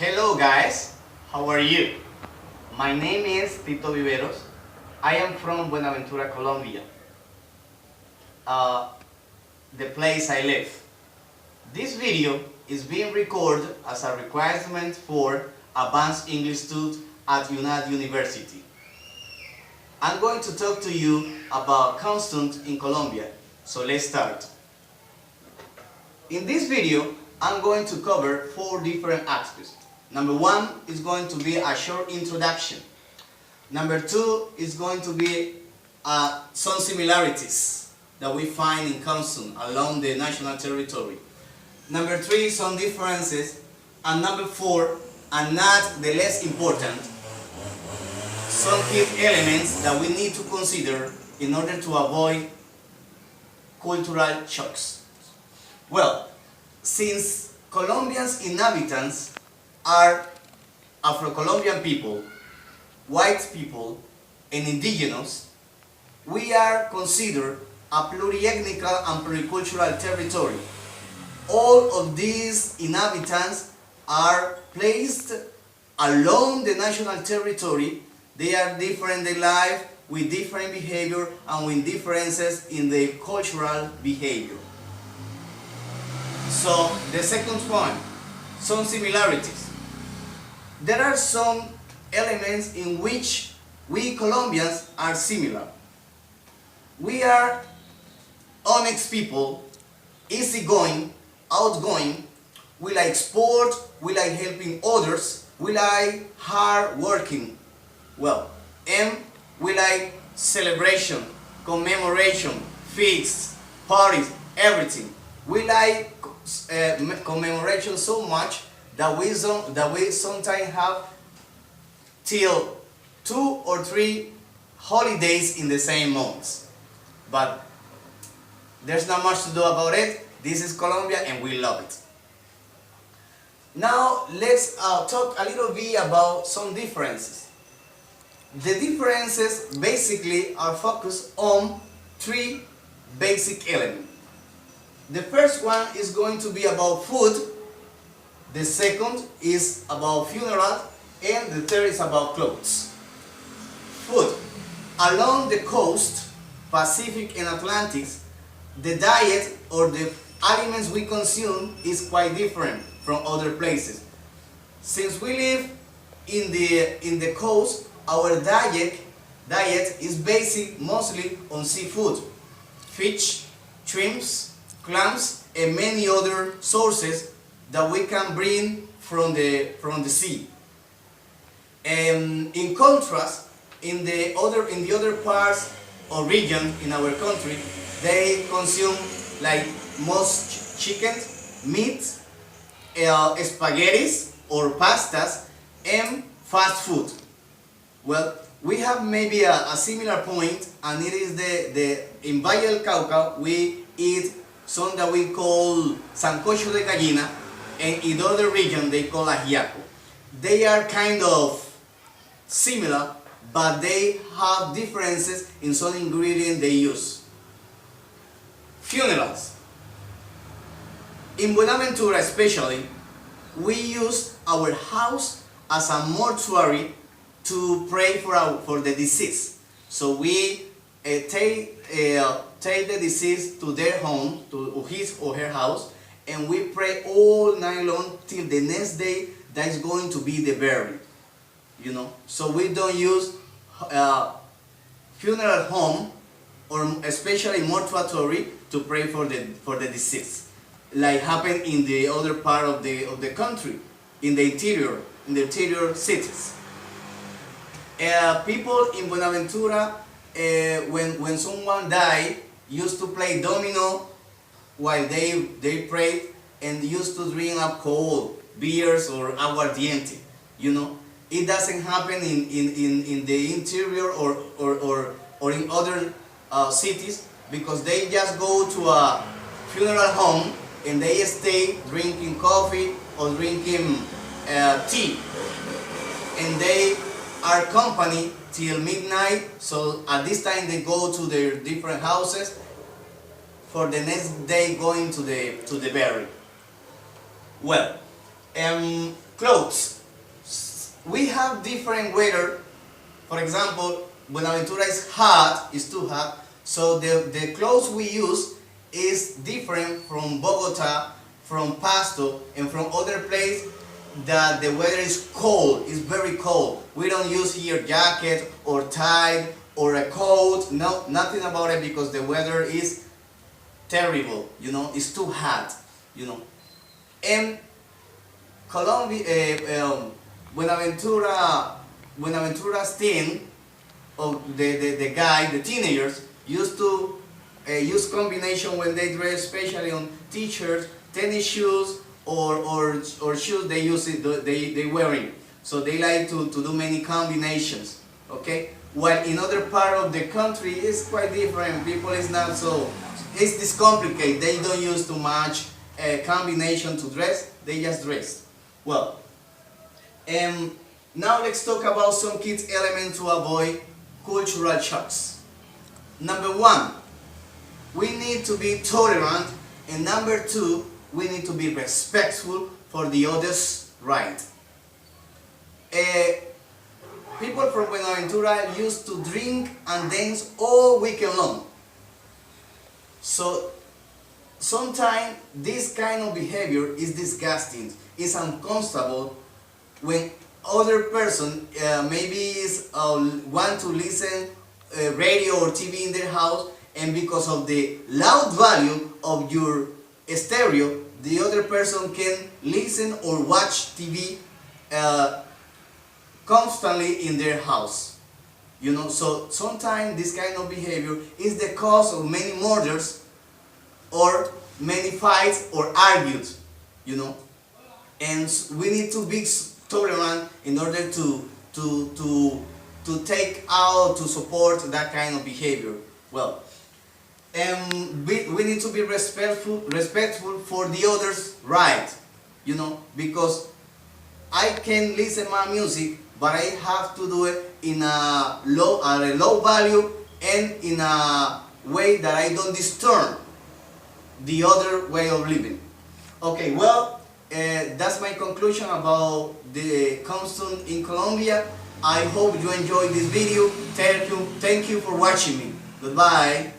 Hello guys, how are you? My name is Tito Viveros. I am from Buenaventura, Colombia, the place I live. This video is being recorded as a requirement for advanced English students at II University. I'm going to talk to you about customs in Colombia, so let's start. In this video, I'm going to cover 4 different aspects. Number 1 is going to be a short introduction. Number 2 is going to be some similarities that we find in customs along the national territory. Number 3, some differences. And number 4, and not the less important, some key elements that we need to consider in order to avoid cultural shocks. Well, since Colombia's inhabitants are Afro-Colombian people, white people, and indigenous, we are considered a pluriethnic and pluricultural territory. All of these inhabitants are placed along the national territory. They are different in life, with different behavior and with differences in their cultural behavior. So, the second point, some similarities. There are some elements in which we Colombians are similar. We are honest people, easygoing, outgoing. We like sport, we like helping others, we like hard working. Well, and we like celebration, commemoration, feasts, parties, everything. We like commemoration so much that we sometimes have till 2 or 3 holidays in the same months. But there's not much to do about it. This is Colombia and we love it. Now let's talk a little bit about some differences. The differences basically are focused on 3 basic elements. The first one is going to be about food, the second is about funeral, and the third is about clothes. Food. Along the coast, Pacific and Atlantic, the diet or the aliments we consume is quite different from other places. Since we live in the coast, our diet is based mostly on seafood, fish, shrimps, clams, and many other sources that we can bring from the sea. And in contrast, in the other parts or region in our country, they consume like most chicken, meat, spaghettis or pastas, and fast food. Well, we have maybe a similar point, and it is in Valle del Cauca we eat some that we call sancocho de gallina, and in other region they call ajiaco. They are kind of similar, but they have differences in some ingredients they use. Funerals. In Buenaventura especially, we use our house as a mortuary to pray for the deceased. So we take the deceased to their home, to his or her house, and we pray all night long till the next day that is going to be the burial. You know, so we don't use funeral home or especially mortuary to pray for the deceased, like happened in the other part of the country, in the interior cities. People in Buenaventura, when someone died, used to play domino while they prayed, and used to drink alcohol, beers or aguardiente. You know, it doesn't happen in the interior or in other cities, because they just go to a funeral home and they stay drinking coffee or drinking tea, and they are company till midnight. So at this time they go to their different houses for the next day going to the burial. Well, Clothes. We have different weather. For example, Buenaventura is hot, it's too hot, so the clothes we use is different from Bogota, from Pasto, and from other places that the weather is cold, it's very cold. We don't use here jacket or tie or a coat, no, nothing about it, because the weather is terrible, it's too hot, And Colombia, Buenaventura's teen, of the teenagers, used to use combination when they dress, especially on t-shirts, tennis shoes, or shoes they wearing. So they like to do many combinations. Okay. While in other part of the country it's quite different. People is not so. It's this complicated. They don't use too much combination to dress. They just dress. Well. Now let's talk about some key elements to avoid cultural shocks. Number one, we need to be tolerant, and number two, we need to be respectful for the other's right. People from Buenaventura used to drink and dance all weekend long. So sometimes this kind of behavior is disgusting, it's uncomfortable when other person maybe want to listen radio or TV in their house, and because of the loud value of your stereo, the other person can listen or watch TV constantly in their house. So sometimes this kind of behavior is the cause of many murders or many fights or arguments, and we need to be tolerant in order to take out, to support that kind of behavior. Well, we need to be respectful for the other's right, because I can listen my music, but I have to do it in a low value and in a way that I don't disturb the other way of living. Okay, well, that's my conclusion about the custom in Colombia. I hope you enjoyed this video. Thank you for watching me. Goodbye.